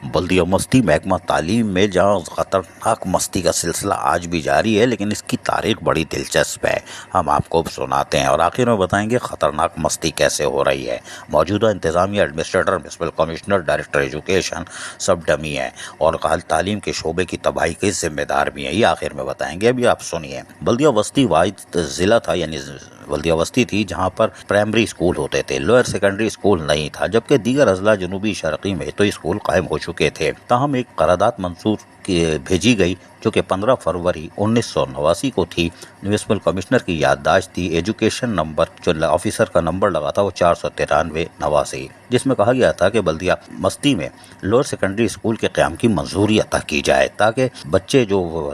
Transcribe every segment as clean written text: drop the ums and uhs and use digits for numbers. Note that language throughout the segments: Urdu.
بلدیہ مستی محکمہ تعلیم میں جہاں خطرناک مستی کا سلسلہ آج بھی جاری ہے، لیکن اس کی تاریخ بڑی دلچسپ ہے۔ ہم آپ کو سناتے ہیں اور آخر میں بتائیں گے خطرناک مستی کیسے ہو رہی ہے۔ موجودہ انتظامیہ، administrator, municipal commissioner, director education سب ڈمی ہیں اور تعلیم کے شعبے کی تباہی کے ذمہ دار بھی ہیں، یہ آخر میں بتائیں گے۔ ابھی آپ سنیے۔ بلدیہ وسطی واحد ضلع تھا، یعنی بلدیہ وسطی تھی جہاں پر پرائمری اسکول ہوتے تھے، لوئر سیکنڈری اسکول نہیں تھا، جبکہ دیگر اضلاع جنوبی شرقی میں تو اسکول قائم ہو چکے تھے۔ تاہم ایک قرارداد منظور بھیجی گئی جو کہ 15 فروری 1989 کو تھی۔ میونسپل کمشنر کی یادداشت تھی، ایجوکیشن نمبر جو آفیسر کا نمبر لگا تھا وہ 493/89، جس میں کہا گیا تھا کہ بلدیہ مستی میں لوئر سیکنڈری اسکول کے قیام کی منظوری عطا کی جائے تاکہ بچے جو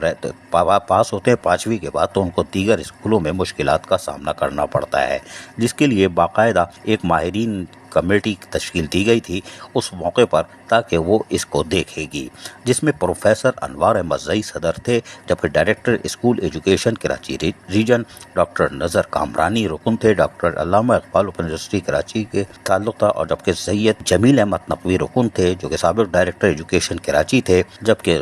پاس ہوتے ہیں 5ویں کے بعد تو ان کو دیگر اسکولوں میں مشکلات کا سامنا کرنا پڑتا ہے، جس کے لیے باقاعدہ ایک ماہرین کمیٹی تشکیل دی گئی تھی اس موقع پر تاکہ وہ اس کو دیکھے گی، جس میں پروفیسر انوار احمد زئی صدر تھے، جبکہ director school education Karachi region doctor Nazar Kamrani رکن تھے، ڈاکٹر علامہ اقبال اوپن یونیورسٹی کراچی کے تعلق تھا، اور جبکہ سید جمیل احمد نقوی رکن تھے جو کہ سابق ڈائریکٹر ایجوکیشن کراچی تھے، جبکہ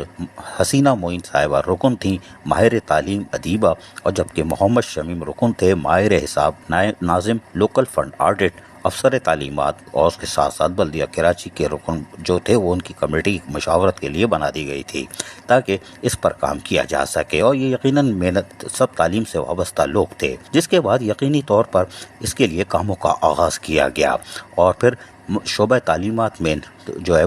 حسینہ معین صاحبہ رکن تھیں ماہر تعلیم ادیبہ، اور جبکہ محمد شمیم رکن تھے ماہر حساب ناظم لوکل فنڈ آڈٹ افسر تعلیمات، اور اس کے ساتھ ساتھ بلدیہ کراچی کے رکن جو تھے وہ ان کی کمیٹی مشاورت کے لیے بنا دی گئی تھی تاکہ اس پر کام کیا جا سکے، اور یہ یقیناً محنت سب تعلیم سے وابستہ لوگ تھے، جس کے بعد یقینی طور پر اس کے لیے کاموں کا آغاز کیا گیا، اور پھر شعبہ تعلیمات میں جو ہے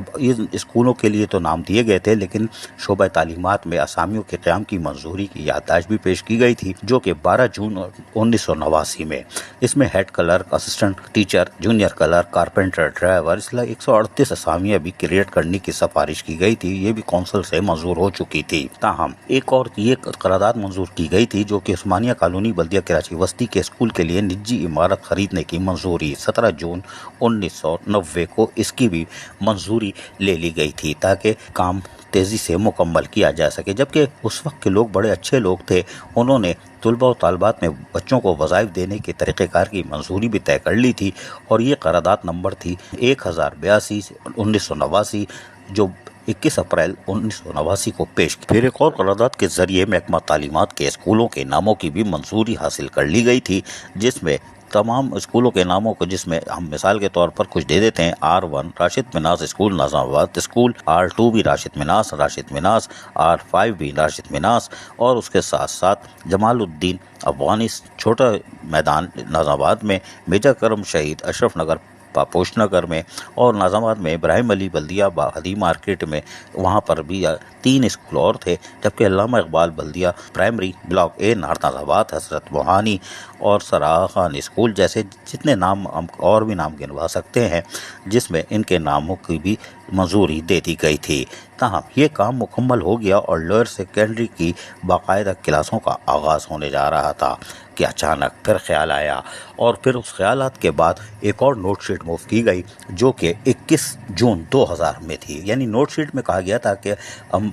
اسکولوں کے لیے تو نام دیے گئے تھے، لیکن شعبہ تعلیمات میں اسامیوں کے قیام کی منظوری کی یادداشت بھی پیش کی گئی تھی جو کہ 12 جون 1989 میں، اس میں head clerk, assistant teacher, junior clerk, carpenter, driver, اس لیے 138 اسامیاں بھی کریٹ کرنے کی سفارش کی گئی تھی، یہ بھی کونسل سے منظور ہو چکی تھی۔ تاہم ایک اور یہ قرارداد منظور کی گئی تھی جو کہ عثمانیہ کالونی بلدیہ کراچی وسطی کے اسکول کے لیے نجی عمارت خریدنے کی منظوری 17 جون 1990 کو اس کی بھی منظوری لے لی گئی تھی تاکہ کام تیزی سے مکمل کیا جا سکے، جبکہ اس وقت کے لوگ بڑے اچھے لوگ تھے، انہوں نے طلباء و طالبات میں بچوں کو وظائف دینے کے طریقہ کار کی منظوری بھی طے کر لی تھی، اور یہ قرارداد نمبر تھی 1082/1989 جو 21 اپریل 1989 کو پیش کی۔ پھر ایک اور قرارداد کے ذریعے محکمہ تعلیمات کے اسکولوں کے ناموں کی بھی منظوری حاصل کر لی گئی تھی، جس میں تمام اسکولوں کے ناموں کو، جس میں ہم مثال کے طور پر کچھ دے دیتے ہیں، R1 راشد مناس اسکول نظام آباد اسکول، R2 بھی راشد مناس، R5 بھی راشد مناس، اور اس کے ساتھ ساتھ جمال الدین افغانی چھوٹا میدان نظام آباد میں، میجر کرم شہید اشرف نگر پاپوش نگر میں، اور نظام آباد میں ابراہیم علی بلدیہ بہادی مارکیٹ میں، وہاں پر بھی 3 اسکول اور تھے، جبکہ علامہ اقبال بلدیہ پرائمری بلاک اے نارتھ نظام آباد، حضرت موہانی اور سراغا خان اسکول جیسے جتنے نام ہم اور بھی نام گنوا سکتے ہیں، جس میں ان کے ناموں کی بھی منظوری دے دی گئی تھی۔ تاہم یہ کام مکمل ہو گیا اور لوئر سیکنڈری کی باقاعدہ کلاسوں کا آغاز ہونے جا رہا تھا کہ اچانک پھر خیال آیا، اور پھر اس خیالات کے بعد ایک اور نوٹ شیٹ موو کی گئی جو کہ 21 جون 2000 میں تھی، یعنی نوٹ شیٹ میں کہا گیا تھا کہ ہم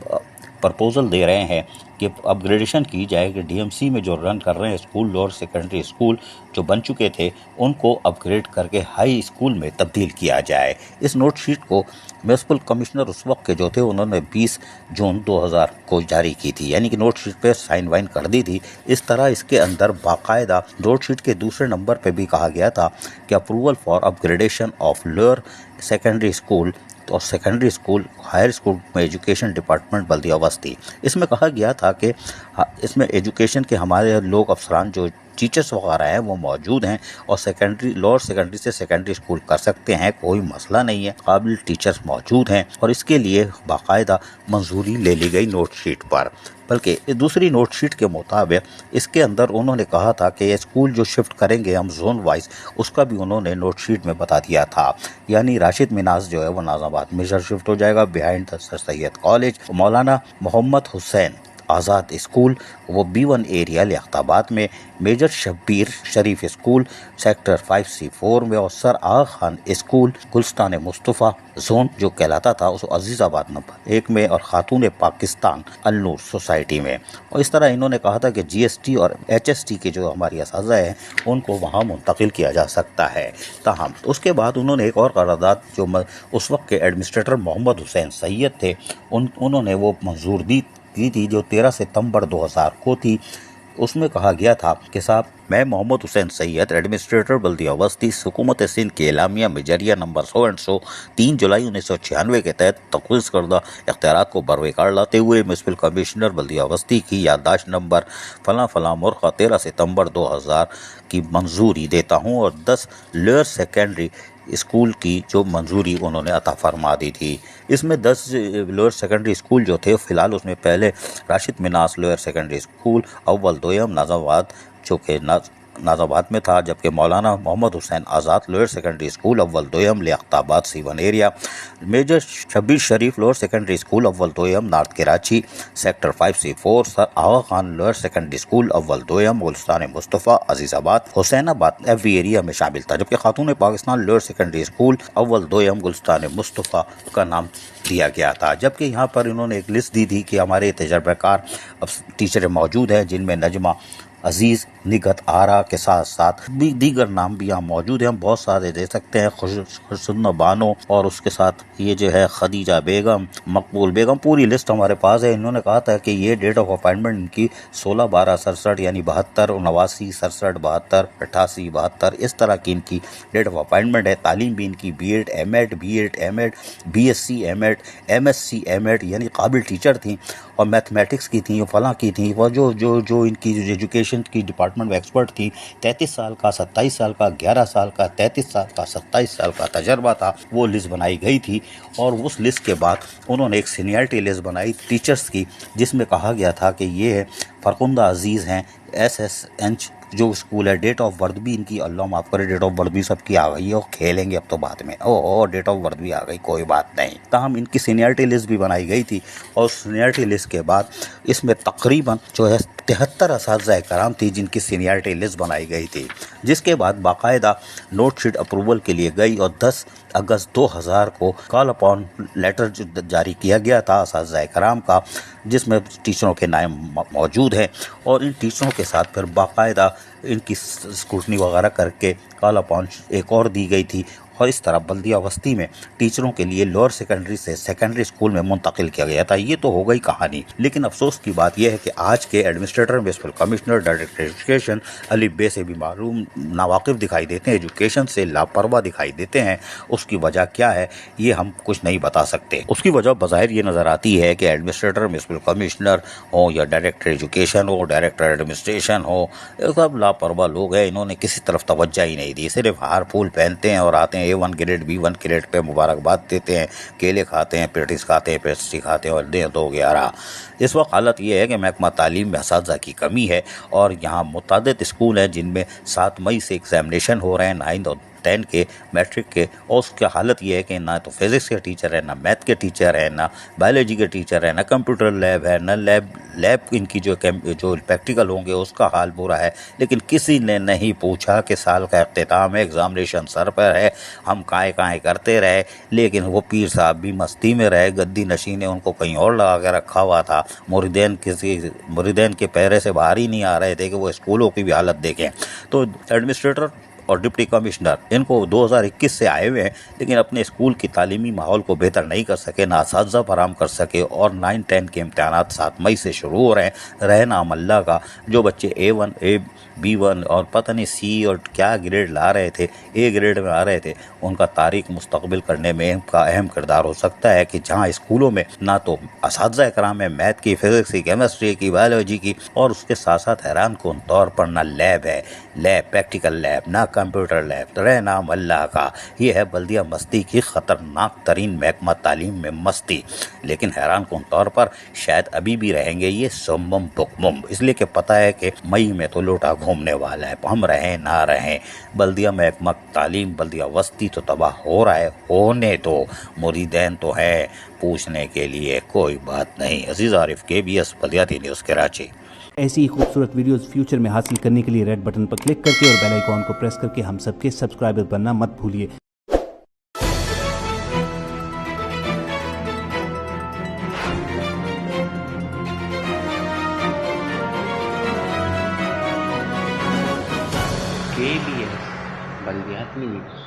پرپوزل دے رہے ہیں کہ اپ گریڈیشن کی جائے کہ ڈی ایم سی میں جو رن کر رہے ہیں اسکول، لوئر سیکنڈری اسکول جو بن چکے تھے ان کو اپ گریڈ کر کے ہائی اسکول میں تبدیل کیا جائے۔ اس نوٹ شیٹ کو میونسپل کمشنر اس وقت کے جو تھے انہوں نے 20 جون 2000 کو جاری کی تھی، یعنی کہ نوٹ شیٹ پہ سائن وائن کر دی تھی۔ اس طرح اس کے اندر باقاعدہ نوٹ شیٹ کے دوسرے نمبر پہ بھی کہا گیا تھا کہ approval for up gradation of lower secondary school اور سیکنڈری اسکول ہائر اسکول میں ایجوکیشن ڈپارٹمنٹ بلدیہ وسطی۔ اس میں کہا گیا تھا کہ اس میں ایجوکیشن کے ہمارے لوگ افسران جو ٹیچرس وغیرہ ہیں وہ موجود ہیں، اور سیکنڈری لوئر سیکنڈری سے سیکنڈری اسکول کر سکتے ہیں، کوئی مسئلہ نہیں ہے، قابل ٹیچرس موجود ہیں، اور اس کے لیے باقاعدہ منظوری لے لی گئی نوٹ شیٹ پر۔ بلکہ دوسری نوٹ شیٹ کے مطابق اس کے اندر انہوں نے کہا تھا کہ اسکول جو شفٹ کریں گے ہم زون وائز، اس کا بھی انہوں نے نوٹ شیٹ میں بتا دیا تھا، یعنی راشد مناس جو ہے وہ نظام آباد میں شفٹ ہو جائے گا بیہائنڈ سر سید کالج، مولانا محمد حسین آزاد اسکول وہ B1 ایریا لیاقت آباد میں، میجر شبیر شریف اسکول سیکٹر 5C4 میں، اور سر آغا خان اسکول گلستان مصطفیٰ زون جو کہلاتا تھا اس عزیز آباد نمبر 1 میں، اور خاتون پاکستان النور سوسائٹی میں۔ اور اس طرح انہوں نے کہا تھا کہ GST اور HST کے جو ہماری اساتذہ ہیں ان کو وہاں منتقل کیا جا سکتا ہے۔ تاہم اس کے بعد انہوں نے ایک اور قرارداد جو اس وقت کے ایڈمنسٹریٹر محمد حسین سید تھے انہوں نے وہ منظور کی تھی، جو 13 ستمبر 2000 کو تھی۔ اس میں کہا گیا تھا کہ صاحب میں محمد حسین سید ایڈمنسٹریٹر بلدیہ وسطی حکومت سندھ کے اعلامیہ مجریہ نمبر 100 3 جولائی 1996 کے تحت تفویض کردہ اختیارات کو بروقار لاتے ہوئے میونسپل کمشنر بلدیہ وسطی کی یادداشت نمبر فلاں فلاں مرخہ 13 ستمبر 2000 کی منظوری دیتا ہوں، اور 10 لوئر سیکنڈری اسکول کی جو منظوری انہوں نے عطا فرما دی تھی۔ اس میں 10 لوئر سیکنڈری اسکول جو تھے، فی الحال اس میں پہلے راشد مناس لوئر سیکنڈری اسکول اول دویم ناظم آباد جو کہ ناظم آباد میں تھا، جبکہ مولانا محمد حسین آزاد لوئر سیکنڈری اسکول اول دویم لیاقت آباد C1 ایریا، میجر شبیر شریف لوئر سیکنڈری اسکول اول دویم نارتھ کراچی سیکٹر 5C4، سر آغا خان لوئر سیکنڈری اسکول اول دویم گلستان مصطفیٰ عزیز آباد حسین آباد FV ایریا میں شامل تھا، جبکہ خاتون پاکستان لوئر سیکنڈری اسکول اول دویم گلستان مصطفیٰ کا نام دیا گیا تھا۔ جبکہ یہاں پر انہوں نے ایک لسٹ دی تھی کہ ہمارے تجربہ کار ٹیچر موجود ہیں، جن میں نجمہ عزیز نگہت آرا کے ساتھ ساتھ بھی دیگر نام بھی یہاں موجود ہیں، ہم بہت سارے دے سکتے ہیں، خوشنما بانو، اور اس کے ساتھ یہ جو ہے خدیجہ بیگم، مقبول بیگم، پوری لسٹ ہمارے پاس ہے۔ انہوں نے کہا تھا کہ یہ ڈیٹ آف اپائنٹمنٹ ان کی 16/12/67 یعنی 72 79 67 72 88 72 اس طرح کی ان کی ڈیٹ آف اپائنٹمنٹ ہے۔ تعلیم بھی ان کی B.Ed M.Ed B.Ed M.Ed BSc M.Ed MSc M.Ed یعنی قابل ٹیچر تھیں، اور میتھمیٹکس کی تھیں، فلاں کی تھیں، وہ جو ان کی ایجوکیشن کی ڈپارٹمنٹ میں ایکسپرٹ تھی۔ 33 سال کا، 27 سال کا، 11 سال کا، 33 سال کا، 27 سال کا تجربہ تھا، وہ لسٹ بنائی گئی تھی۔ اور اس لسٹ کے بعد انہوں نے ایک سینئرٹی لسٹ بنائی ٹیچرز کی، جس میں کہا گیا تھا کہ یہ فرخندہ عزیز ہیں SSH جو اسکول ہے، ڈیٹ آف برتھ بھی ان کی، اللہ معاف کرے، ڈیٹ آف برتھ بھی سب کی آ گئی ہے، اور کھیلیں گے اب تو بعد میں، ڈیٹ آف برتھ بھی آ گئی، کوئی بات نہیں۔ تاہم ان کی سینئرٹی لسٹ بھی بنائی گئی تھی، اور سینئرٹی لسٹ کے بعد اس میں تقریباً جو ہے 73 اساتذہ کرام تھی جن کی سینئرٹی لسٹ بنائی گئی تھی، جس کے بعد باقاعدہ نوٹ شیٹ اپروول کے لیے گئی، اور 10 اگست 2000 کو کال اپون لیٹر جاری کیا گیا تھا اساتذہ کرام کا، جس میں ٹیچروں کے نام موجود ہیں، اور ان ٹیچروں کے ساتھ پھر باقاعدہ ان کی اسکروٹنی وغیرہ کر کے کال اپون ایک اور دی گئی تھی، اور اس طرح بلدیہ وسطی میں ٹیچروں کے لیے لوئر سیکنڈری سے سیکنڈری اسکول میں منتقل کیا گیا تھا۔ یہ تو ہو گئی کہانی، لیکن افسوس کی بات یہ ہے کہ آج کے administrator municipal commissioner director education الف بے سے بھی معلوم ناواقف دکھائی دیتے ہیں، ایجوکیشن سے لاپرواہ دکھائی دیتے ہیں۔ اس کی وجہ کیا ہے یہ ہم کچھ نہیں بتا سکتے۔ اس کی وجہ بظاہر یہ نظر آتی ہے کہ ایڈمنسٹریٹر میونسپل کمشنر ہو یا ڈائریکٹر ایجوکیشن ہو، ڈائریکٹر ایڈمنسٹریشن ہو، سب لاپرواہ لوگ ہیں، انہوں نے کسی طرف توجہ ہی نہیں دی، صرف ہار پھول پہنتے ہیں اور آتے ہیں A1 گریڈ B1 گریڈ پہ مبارکباد دیتے ہیں، کیلے کھاتے ہیں، پیٹیز کھاتے ہیں، پیسٹری کھاتے ہیں، اور دیں 2/11۔ اس وقت حالت یہ ہے کہ محکمہ تعلیم میں اساتذہ کی کمی ہے، اور یہاں متعدد اسکول ہیں جن میں 7 مئی سے ایگزامینیشن ہو رہے ہیں، 9 اور 10 کے میٹرک کے، اور اس کی حالت یہ ہے کہ نہ تو فزکس کے ٹیچر ہیں، نہ میتھ کے ٹیچر ہیں، نہ بایولوجی کے ٹیچر ہیں، نہ کمپیوٹر لیب ہے، نہ لیب ان کی جو پریکٹیکل ہوں گے اس کا حال برا ہے۔ لیکن کسی نے نہیں پوچھا کہ سال کا اختتام ہے، ایگزامینیشن سر پر ہے، ہم کائیں کرتے رہے، لیکن وہ پیر صاحب بھی مستی میں رہے، گدی نشین نے ان کو کہیں اور لگا کے رکھا ہوا تھا، مریدین کے پیرے سے باہر ہی نہیں آ رہے تھے کہ وہ اسکولوں کی بھی حالت دیکھیں۔ تو ایڈمنسٹریٹر اور ڈپٹی کمشنر ان کو 2021 سے آئے ہوئے ہیں، لیکن اپنے اسکول کی تعلیمی ماحول کو بہتر نہیں کر سکے، نہ اساتذہ فراہم کر سکے، اور 9-10 کے امتحانات 7 مئی سے شروع ہو رہے ہیں۔ رہے نام اللہ کا، جو بچے A1 B1 اور پتہ نہیں C اور کیا گریڈ لا رہے تھے، A گریڈ میں آ رہے تھے، ان کا تاریخ مستقبل کرنے میں کا اہم کردار ہو سکتا ہے کہ جہاں اسکولوں میں نہ تو اساتذہ کرام ہے میتھ کی، فزکس کی، کیمسٹری کی، بایولوجی کی، اور اس کے ساتھ ساتھ حیران کن طور پر نہ لیب ہے۔ لیب، پریکٹیکل لیب، نہ کمپیوٹر لیب، رہ نام اللہ کا۔ یہ ہے بلدیہ مستی کی خطرناک ترین محکمہ تعلیم میں مستی۔ لیکن حیران کن طور پر شاید ابھی بھی رہیں گے یہ سمم بکمم، اس لیے کہ پتہ ہے کہ مئی میں تو لوٹا گھومنے والا ہے، ہم رہیں نہ رہیں۔ بلدیہ محکمہ تعلیم، بلدیہ وسطی تو تباہ ہو رہا ہے، ہونے تو مریدین تو ہے پوچھنے کے لیے کوئی بات نہیں۔ عزیز عارف، KBS بلدیاتی نیوز کراچی۔ ایسی ہی خوبصورت ویڈیوز فیوچر میں حاصل کرنے کے لیے ریڈ بٹن پر کلک کر کے اور بیل آئیکن کو پریس کر کے ہم سب کے سبسکرائبر بننا مت بھولیے۔ KBS بلدیاتی نیوز۔